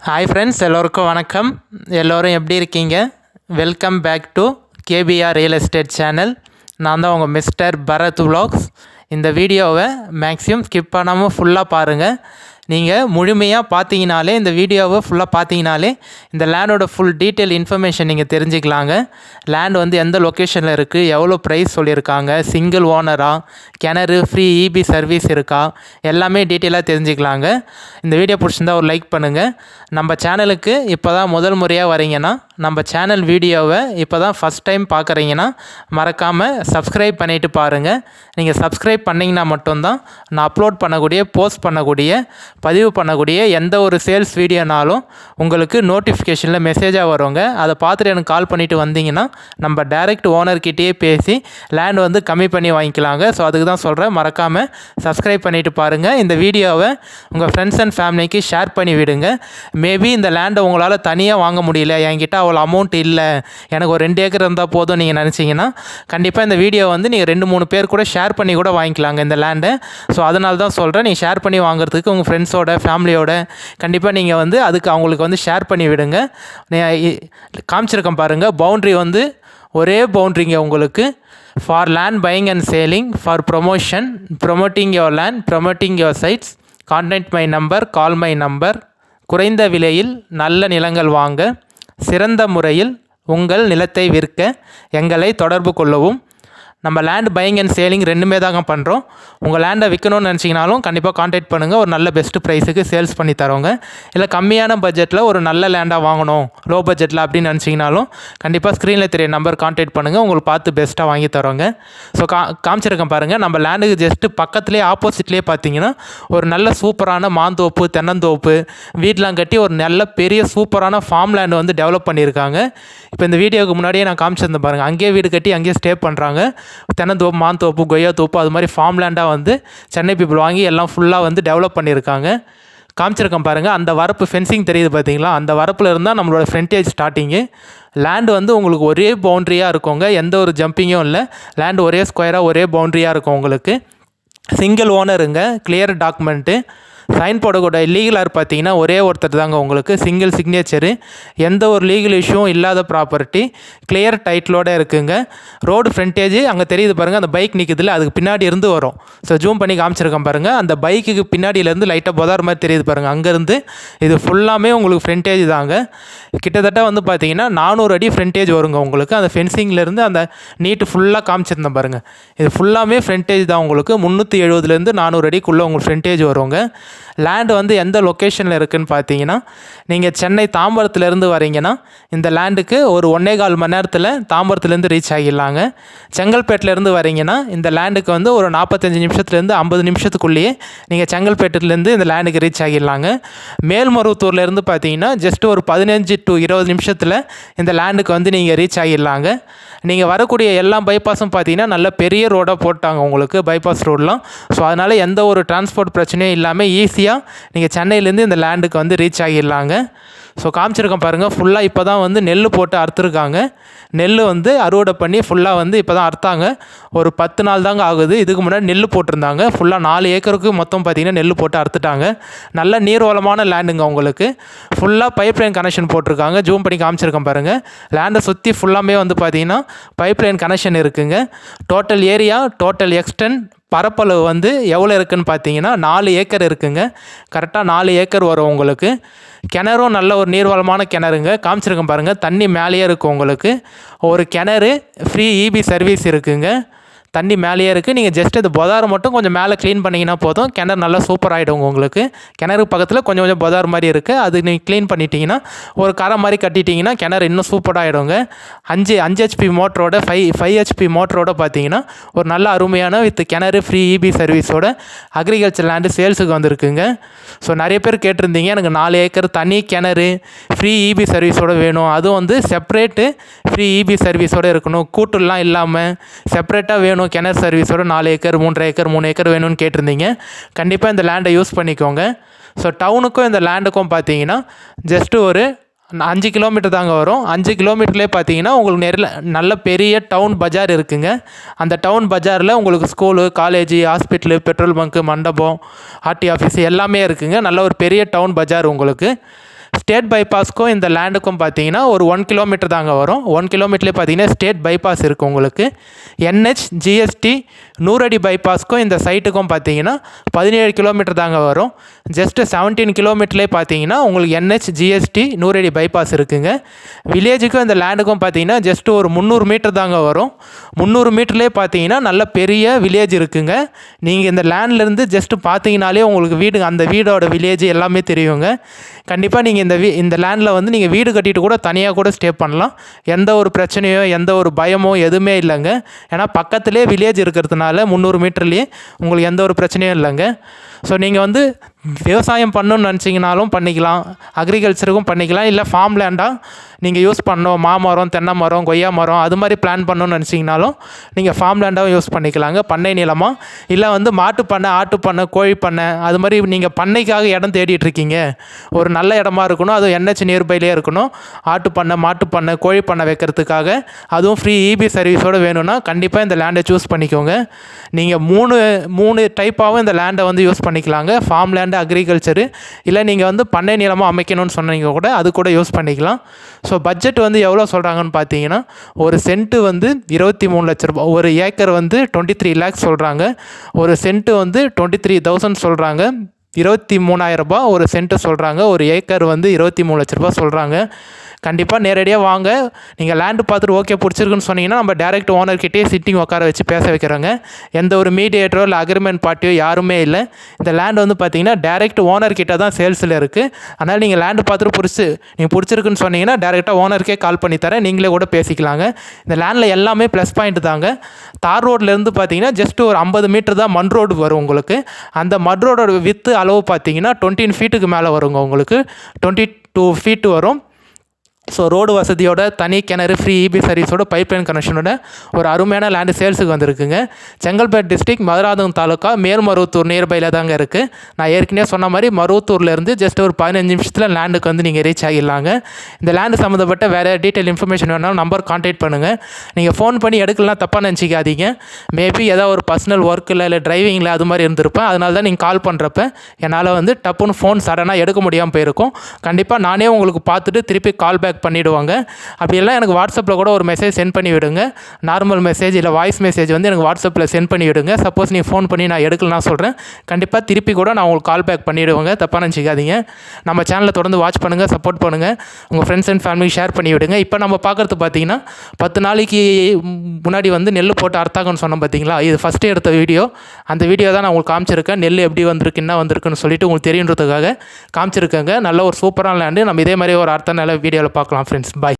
Hi friends, எல்லோருக்கும் வணக்கம். எல்லோரும் எப்படி இருக்கீங்க? Welcome back to KPR real estate channel. நான் தான் உங்கள் மிஸ்டர் பரத் விலாக்ஸ். இந்த வீடியோவை மேக்ஸிமம் ஸ்கிப் பண்ணாமல் ஃபுல்லாக பாருங்கள். நீங்கள் முழுமையாக பார்த்தீங்கனாலே, இந்த வீடியோவை ஃபுல்லாக பார்த்தீங்கனாலே இந்த லேண்டோட ஃபுல் டீட்டெயில் இன்ஃபர்மேஷன் நீங்கள் தெரிஞ்சுக்கலாங்க. லேண்ட் வந்து எந்த லொக்கேஷனில் இருக்குது, எவ்வளோ ப்ரைஸ் சொல்லியிருக்காங்க, சிங்கிள் ஓனரா, கிணறு, ஃப்ரீ இபி சர்வீஸ் இருக்கா, எல்லாமே டீட்டெயிலாக தெரிஞ்சுக்கலாங்க. இந்த வீடியோ பிடிச்சிருந்தா ஒரு லைக் பண்ணுங்கள். நம்ம சேனலுக்கு இப்போ தான் முதல் முறையாக வரீங்கன்னா, நம்ம சேனல் வீடியோவை இப்போ தான் ஃபஸ்ட் டைம் பார்க்குறீங்கன்னா மறக்காமல் சப்ஸ்கிரைப் பண்ணிவிட்டு பாருங்கள். நீங்கள் சப்ஸ்கிரைப் பண்ணிங்கன்னா மட்டும்தான் நான் அப்லோட் பண்ணக்கூடிய, போஸ்ட் பண்ணக்கூடிய, பதிவு பண்ணக்கூடிய எந்த ஒரு சேல்ஸ் வீடியோனாலும் உங்களுக்கு நோட்டிஃபிகேஷனில் மெசேஜாக வருங்க. அதை பார்த்துட்டு எனக்கு கால் பண்ணிவிட்டு வந்தீங்கன்னா நம்ம டைரெக்ட் ஓனர்கிட்டயே பேசி லேண்ட் வந்து கம்மி பண்ணி வாங்கிக்கலாங்க. ஸோ அதுக்கு தான் சொல்கிறேன், மறக்காமல் சப்ஸ்கிரைப் பண்ணிவிட்டு பாருங்கள். இந்த வீடியோவை உங்கள் ஃப்ரெண்ட்ஸ் அண்ட் ஃபேமிலிக்கு ஷேர் பண்ணி விடுங்க. மேபி இந்த லேண்டை உங்களால் தனியாக வாங்க முடியல, என்கிட்ட அவ்வளோ அமௌண்ட் இல்லை, எனக்கு ஒரு 2 ஏக்கர் இருந்தால் போதும் நீங்கள் நினச்சிங்கன்னா கண்டிப்பாக இந்த வீடியோ வந்து நீங்கள் 2-3 பேர் கூட ஷேர் பண்ணி கூட வாங்கிக்கலாங்க இந்த லேண்டை. ஸோ அதனால தான் சொல்கிறேன், நீங்கள் ஷேர் பண்ணி வாங்குறதுக்கு உங்கள் ஃப்ரெண்ட்ஸோட, ஃபேமிலியோட கண்டிப்பாக நீங்கள் வந்து அதுக்கு அவங்களுக்கு வந்து ஷேர் பண்ணி விடுங்க. காமிச்சிருக்கேன் பாருங்கள், பவுண்ட்ரி வந்து ஒரே பவுண்ட்ரிங்க உங்களுக்கு. For land buying and selling, for promoting your land, promoting your sites, contact my number, call my number. குறைந்த விலையில் நல்ல நிலங்கள் வாங்க, சிறந்த முறையில் உங்கள் நிலத்தை விற்க எங்களை தொடர்பு கொள்ளவும். நம்ம லேண்ட் பையிங் அண்ட் சேலிங் ரெண்டுமே தாங்க பண்ணுறோம். உங்கள் லேண்டை விற்கணும்னு நினச்சிங்கனாலும் கண்டிப்பாக கான்டாக்ட் பண்ணுங்கள். ஒரு நல்ல பெஸ்ட்டு ப்ரைஸுக்கு சேல்ஸ் பண்ணி தரோங்க. இல்லை கம்மியான பட்ஜெட்டில் ஒரு நல்ல லேண்டாக வாங்கணும், லோ பட்ஜெட்டில் அப்படின்னு நினச்சிங்கனாலும் கண்டிப்பாக ஸ்க்ரீனில் தெரிய நம்பர் கான்டாக்ட் பண்ணுங்கள், உங்களுக்கு பார்த்து பெஸ்ட்டாக வாங்கி தரோங்க. ஸோ காமிச்சிருக்கேன் பாருங்கள், நம்ம லேண்டுக்கு ஜஸ்ட்டு பக்கத்துலேயே ஆப்போசிட்லேயே பார்த்தீங்கன்னா ஒரு நல்ல சூப்பரான மாந்தோப்பு, தென்னந்தோப்பு, வீடெலாம் கட்டி ஒரு நல்ல பெரிய சூப்பரான ஃபார்ம் லேண்டு வந்து டெவலப் பண்ணியிருக்காங்க. இப்போ இந்த வீடியோவுக்கு முன்னாடியே நான் காமிச்சிருந்தேன் பாருங்கள், அங்கேயே வீடு கட்டி அங்கேயே ஸ்டே பண்ணுறாங்க. தென்னந்தோப்பு, மாந்தோப்பு, கொய்யா தோப்பு, அது மாதிரி ஃபார்ம் லேண்டாக வந்து சென்னை பீப்புள் வாங்கி எல்லாம் ஃபுல்லாக வந்து டெவலப் பண்ணியிருக்காங்க. காமிச்சிருக்கேன் பாருங்கள், அந்த வரப்பு ஃபென்சிங் தெரியுது பார்த்தீங்களா, அந்த வரப்பில் இருந்தால் நம்மளோட ஃப்ரண்டேஜ் ஸ்டார்டிங்கு. லேண்டு வந்து உங்களுக்கு ஒரே பவுண்ட்ரியாக இருக்குங்க, எந்த ஒரு ஜம்பிங்கும் இல்லை. லேண்டு ஒரே ஸ்கொயராக ஒரே பவுண்ட்ரியாக இருக்கும் உங்களுக்கு. சிங்கிள் ஓனருங்க, கிளியர் டாக்குமெண்ட்டு. சைன் போடக்கூட லீகலாக பார்த்தீங்கன்னா ஒரே ஒருத்தர் தாங்க உங்களுக்கு, சிங்கிள் சிக்னேச்சரு, எந்த ஒரு லீகல் இஷ்யூவும் இல்லாத ப்ராப்பர்ட்டி, கிளியர் டைட்டிலோடு இருக்குங்க. ரோடு ஃப்ரண்டேஜ் அங்கே தெரியுது பாருங்கள், அந்த பைக் நிற்குதுல அதுக்கு பின்னாடி இருந்து வரும். ஸோ ஜூம் பண்ணி காமிச்சிருக்கேன் பாருங்கள், அந்த பைக்குக்கு பின்னாடியிலேருந்து லைட்டாக புதார் மாதிரி தெரியுது பாருங்கள், அங்கேருந்து இது ஃபுல்லாமே உங்களுக்கு ஃப்ரண்டேஜ் தாங்க. கிட்டத்தட்ட வந்து பார்த்தீங்கன்னா 400 அடி ஃப்ரண்டேஜ் வருங்க உங்களுக்கு. அந்த ஃபென்சிங்லேருந்து அந்த நீட்டு ஃபுல்லாக காமிச்சிருந்தேன் பாருங்கள், இது ஃபுல்லாமே ஃப்ரண்டேஜ் தான் உங்களுக்கு. 370 400 அடிக்குள்ளே உங்களுக்கு ஃப்ரண்டேஜ் வருங்க. லேண்டு வந்து எந்த லொக்கேஷனில் இருக்குதுன்னு பார்த்தீங்கன்னா, நீங்கள் சென்னை தாம்பரத்துலேருந்து வரீங்கன்னா இந்த லேண்டுக்கு ஒரு 1.25 மணி நேரத்தில் தாம்பரத்துலேருந்து ரீச் ஆகிடலாங்க. செங்கல்பேட்டிலேருந்து வரீங்கன்னா இந்த லேண்டுக்கு வந்து ஒரு 45 நிமிஷத்துலேருந்து 50 நிமிஷத்துக்குள்ளேயே நீங்கள் செங்கல்பேட்டிலேருந்து இந்த லேண்டுக்கு ரீச் ஆகிடலாங்க. மேல்மருவத்தூர்லேருந்து பார்த்தீங்கன்னா ஜஸ்ட் ஒரு 15 to 20 நிமிஷத்தில் இந்த லேண்டுக்கு வந்து நீங்கள் ரீச் ஆகிடலாங்க. நீங்கள் வரக்கூடிய எல்லா பைபாஸும் பார்த்தீங்கன்னா நல்ல பெரிய ரோடாக போட்டாங்க உங்களுக்கு, பைபாஸ் ரோடெலாம். ஸோ அதனால் எந்த ஒரு டிரான்ஸ்போர்ட் பிரச்சனையும் இல்லாமல் ஈஸியாக நீங்கள் சென்னையிலேருந்து இந்த லேண்டுக்கு வந்து ரீச் ஆகிடலாங்க. ஸோ காமிச்சிருக்கேன் பாருங்கள், ஃபுல்லாக இப்போ தான் வந்து நெல் போட்டு அறுத்துருக்காங்க. நெல் வந்து அறுவடை பண்ணி ஃபுல்லாக வந்து இப்போ தான் அறுத்தாங்க. ஒரு 10 நாள் தாங்க ஆகுது. இதுக்கு முன்னாடி நெல் போட்டிருந்தாங்க. ஃபுல்லாக 4 ஏக்கருக்கு மொத்தம் பார்த்திங்கன்னா நெல் போட்டு அறுத்துட்டாங்க. நல்ல நீர்வளமான லேண்டுங்க உங்களுக்கு. ஃபுல்லாக பைப் லைன் கனெக்ஷன் போட்டிருக்காங்க. ஜூம் பண்ணி காமிச்சிருக்கேன் பாருங்கள், லேண்டை சுற்றி ஃபுல்லாமே வந்து பார்த்திங்கன்னா பைப் லைன் கனெக்ஷன் இருக்குங்க. டோட்டல் ஏரியா, டோட்டல் எக்ஸ்டென்ட், பரப்பளவு வந்து எவ்வளோ இருக்குதுன்னு பார்த்தீங்கன்னா 4 ஏக்கர் இருக்குங்க. கரெக்டாக 4 ஏக்கர் வரும் உங்களுக்கு. கிணறும் நல்ல ஒரு நீர்வளமான கிணறுங்க. காமிச்சிருக்கேன் பாருங்கள், தண்ணி மேலேயே இருக்கும் உங்களுக்கு. ஒரு கிணறு, ஃப்ரீ இபி சர்வீஸ் இருக்குங்க. தண்ணி மேலேயே இருக்குது. நீங்கள் ஜஸ்ட் அது பொதாரை மட்டும் கொஞ்சம் மேலே க்ளீன் பண்ணிங்கன்னா போதும், கிணறு நல்லா சூப்பர் ஆகிடும் உங்களுக்கு. கிணறு பக்கத்தில் கொஞ்சம் கொஞ்சம் பொதார் மாதிரி இருக்குது, அது நீங்கள் க்ளீன் பண்ணிட்டீங்கன்னா, ஒரு கரை மாதிரி கட்டிட்டிங்கன்னா கிணறு இன்னும் சூப்பராகிடுங்க. 5 HP மோட்டரோட 5 HP மோட்டரோட பார்த்தீங்கன்னா ஒரு நல்ல அருமையான வித் கிணறு, ஃப்ரீ இபி சர்வீஸோட அக்ரிகல்ச்சர் லேண்டு சேல்ஸுக்கு வந்திருக்குங்க. ஸோ நிறைய பேர் கேட்டிருந்தீங்க, எனக்கு 4 ஏக்கர் தனி கிணறு, ஃப்ரீ இபி சர்வீஸோடு வேணும், அதுவும் வந்து செப்பரேட்டு ஃப்ரீ இபி சர்வீஸோடு இருக்கணும், கூட்டுலாம் இல்லாமல் செப்பரேட்டாக வேணும், கிணறு சர்வீஸோட 4 ஏக்கர், 3.5 ஏக்கர், 3 ஏக்கர் வேணும்னு கேட்டிருந்தீங்க. கண்டிப்பாக இந்த லேண்டை யூஸ் பண்ணிக்கோங்க. ஸோ டவுனுக்கும் இந்த லேண்டுக்கும் பார்த்தீங்கன்னா ஜஸ்ட்டு ஒரு 5 கிலோமீட்டர் தாங்க வரும். 5 கிலோமீட்டர்லேயே பார்த்தீங்கன்னா உங்களுக்கு நல்ல பெரிய டவுன் பஜார் இருக்குங்க. அந்த டவுன் பஜாரில் உங்களுக்கு school, college, hospital, petrol bunk, மண்டபம், ஆர்டி ஆஃபீஸ் எல்லாமே இருக்குங்க. நல்ல ஒரு பெரிய டவுன் பஜார் உங்களுக்கு. ஸ்டேட் பைபாஸ்க்கும் இந்த லேண்டுக்கும் பார்த்தீங்கன்னா ஒரு 1 கிலோமீட்டர் தாங்க வரும். 1 கிலோமீட்டர்லேயே பார்த்தீங்கன்னா ஸ்டேட் பைபாஸ் இருக்குது உங்களுக்கு. NH GST 100 அடி பைபாஸ்க்கும் இந்த சைட்டுக்கும் பார்த்தீங்கன்னா 17 கிலோமீட்டர் தாங்க வரும். ஜஸ்ட்டு 17 கிலோமீட்டர்லேயே பார்த்தீங்கன்னா உங்களுக்கு NH GST 100 அடி பைபாஸ் இருக்குங்க. வில்லேஜுக்கும் இந்த லேண்டுக்கும் பார்த்தீங்கன்னா ஜஸ்ட்டு ஒரு 300 மீட்டர் தாங்க வரும். 300 மீட்டர்லேயே பார்த்தீங்கன்னா நல்ல பெரிய வில்லேஜ் இருக்குங்க. நீங்கள் இந்த லேண்ட்லேருந்து ஜஸ்ட்டு பார்த்தீங்கனாலே உங்களுக்கு அந்த வீடோட வில்லேஜ் எல்லாமே தெரியுங்க. கண்டிப்பாக நீங்கள் இந்த லேண்டில் வந்து நீங்கள் வீடு கட்டிட்டு கூட தனியாக கூட ஸ்டே பண்ணலாம். எந்த ஒரு பிரச்சனையோ எந்த ஒரு பயமோ எதுவுமே இல்லைங்க. ஏன்னா பக்கத்துலேயே வில்லேஜ் இருக்கிறதுனால 300 மீட்டர்லேயே உங்களுக்கு எந்த ஒரு பிரச்சனையும் இல்லைங்க. ஸோ நீங்கள் வந்து விவசாயம் பண்ணணும்னு நினச்சிங்கனாலும் பண்ணிக்கலாம், அக்ரிகல்ச்சருக்கும் பண்ணிக்கலாம், இல்லை ஃபார்ம் லேண்டாக நீங்கள் யூஸ் பண்ணணும், மாமரம், தென்னை மரம், கொய்யா மரம் அது மாதிரி பிளான் பண்ணணும்னு நினச்சிங்கனாலும் நீங்கள் ஃபார்ம் லேண்டாகவும் யூஸ் பண்ணிக்கலாங்க. பண்ணை நிலமாக இல்லை வந்து மாட்டு பண்ணை, ஆட்டு பண்ணை, கோழி பண்ணை அது மாதிரி நீங்கள் பண்ணைக்காக இடம் தேடிட்டுருக்கீங்க, ஒரு நல்ல இடமா இருக்கணும், அதுவும் NH நியர்பைலே இருக்கணும், ஆட்டு பண்ணை, மாட்டு பண்ணை, கோழி பண்ணை வைக்கிறதுக்காக, அதுவும் ஃப்ரீ EB சர்வீஸோடு வேணும்னா கண்டிப்பாக இந்த லேண்டை சூஸ் பண்ணிக்கோங்க. நீங்கள் மூணு டைப்பாகவும் இந்த லேண்டை வந்து யூஸ் பண்ணிக்கலாங்க. ஃபார்ம் லேண்டு, அக்ரிகல்ச்சரு, இல்லை நீங்கள் வந்து பண்ணை நிலமாக அமைக்கணும்னு சொன்னீங்க கூட அது கூட யூஸ் பண்ணிக்கலாம். ஸோ பட்ஜெட் வந்து எவ்வளோ சொல்கிறாங்கன்னு பார்த்தீங்கன்னா ஒரு சென்ட்டு வந்து 23 லட்ச ரூபா, ஒரு ஏக்கர் வந்து 23 லேக்ஸ் சொல்கிறாங்க, ஒரு சென்ட்டு வந்து 23,000 சொல்கிறாங்க, 23,000 ரூபா ஒரு சென்ட்டு சொல்கிறாங்க, ஒரு ஏக்கர் வந்து 23 லட்ச ரூபா சொல்கிறாங்க. கண்டிப்பாக நேரடியாக வாங்க. நீங்கள் லேண்டு பார்த்துட்டு ஓகே பிடிச்சிருக்குன்னு சொன்னீங்கன்னா நம்ம டேரெக்ட் ஓனர்கிட்டே சிட்டிங் உட்கார வச்சு பேச வைக்கிறோங்க. எந்த ஒரு மீடியேட்டரோ இல்லை அக்ரிமெண்ட் பார்ட்டியோ யாருமே இல்லை. இந்த லேண்டு வந்து பார்த்தீங்கன்னா டேரெக்ட் ஓனர்கிட்ட தான் சேல்ஸில் இருக்குது. அதனால் நீங்கள் லேண்டு பார்த்துட்டு நீங்கள் பிடிச்சிருக்குன்னு சொன்னீங்கன்னா டேரெக்டாக ஓனருக்கே கால் பண்ணி தரேன், நீங்களே கூட பேசிக்கலாங்க. இந்த லேண்டில் எல்லாமே ப்ளஸ் பாயிண்ட் தாங்க. தார் ரோட்லேருந்து பார்த்தீங்கன்னா ஜஸ்ட் ஒரு 50 மீட்டர் தான் மண் ரோடு வரும் உங்களுக்கு. அந்த மண் ரோடோட வித்து அளவு பார்த்தீங்கன்னா 20 ஃபீட்டுக்கு மேலே வருங்க உங்களுக்கு, 22 ஃபீட்டு வரும். ஸோ ரோடு வசதியோட, தனி கிணறு, ஃப்ரீ EB சர்வீஸோட, பைப்லைன் கனெக்ஷனோட ஒரு அருமையான லேண்டு சேல்ஸுக்கு வந்திருக்குங்க. செங்கல்பேட் டிஸ்ட்ரிக்ட், மதுராந்தகம் தாலுக்கா, மேல்மருவத்தூர் நியர்பையில் தாங்க இருக்குது. நான் ஏற்கனவே சொன்ன மாதிரி மருவத்தூர்லேருந்து ஜஸ்ட் ஒரு 15 நிமிஷத்தில் லேண்டுக்கு வந்து நீங்கள் ரீச் ஆகிடலாங்க. இந்த லேண்டு சம்மந்தப்பட்ட வேறு டீட்டெயில் இன்ஃபர்மேஷன் வேணாலும் நம்பர் கான்டாக்ட் பண்ணுங்கள். நீங்கள் ஃபோன் பண்ணி எடுக்கலாம் தப்பாக நினச்சிக்காதீங்க. மேபி ஏதாவது ஒரு பர்சனல் ஒர்க்கில் இல்லை டிரைவிங்கில் அது மாதிரி இருந்திருப்பேன். அதனால தான் நீங்கள் கால் பண்ணுறப்ப என்னால் வந்து டப்புன்னு ஃபோன் சடனாக எடுக்க முடியாமல் போயிருக்கும். கண்டிப்பாக நானே உங்களுக்கு பார்த்துட்டு திருப்பி கால் பேக் பண்ணிவிடுவாங்க. அப்படியெல்லாம் எனக்கு வாட்ஸ்அப்பில் கூட ஒரு மெசேஜ் சென்ட் பண்ணி விடுங்க. நார்மல் மெசேஜ் இல்லை வாய்ஸ் மெசேஜ் வந்து எனக்கு வாட்ஸ்அப்பில் சென்ட் பண்ணி விடுங்க. சப்போஸ் நீங்கள் ஃபோன் பண்ணி நான் எடுக்கலாம் சொல்கிறேன், கண்டிப்பாக திருப்பி கூட நான் உங்களுக்கு கால் பேக் பண்ணிவிடுவாங்க, தப்பாக நினச்சிக்காதீங்க. நம்ம சேனலை தொடர்ந்து வாட்ச் பண்ணுங்கள், சப்போர்ட் பண்ணுங்கள், உங்கள் ஃப்ரெண்ட்ஸ் அண்ட் ஃபேமிலிக்கு ஷேர் பண்ணி விடுங்க. இப்போ நம்ம பார்க்குறது பார்த்தீங்கன்னா 10 நாளைக்கு முன்னாடி வந்து நெல் போட்டு அர்த்தாகன்னு சொன்னோம் பார்த்தீங்களா, இது ஃபஸ்ட்டு எடுத்த வீடியோ. அந்த வீடியோ தான் நான் உங்களுக்கு காமிச்சிருக்கேன். நெல் எப்படி வந்திருக்கு, என்ன வந்திருக்குன்னு சொல்லிட்டு உங்களுக்கு தெரியுன்றதுக்காக காமிச்சிருக்கேங்க. நல்ல ஒரு சூப்பரான லேண்டு. நம்ம இதே மாதிரி ஒரு அர்த்த நல்ல வீடியோவில் பார்க்கலாம் ஃப்ரெண்ட்ஸ். பாய்.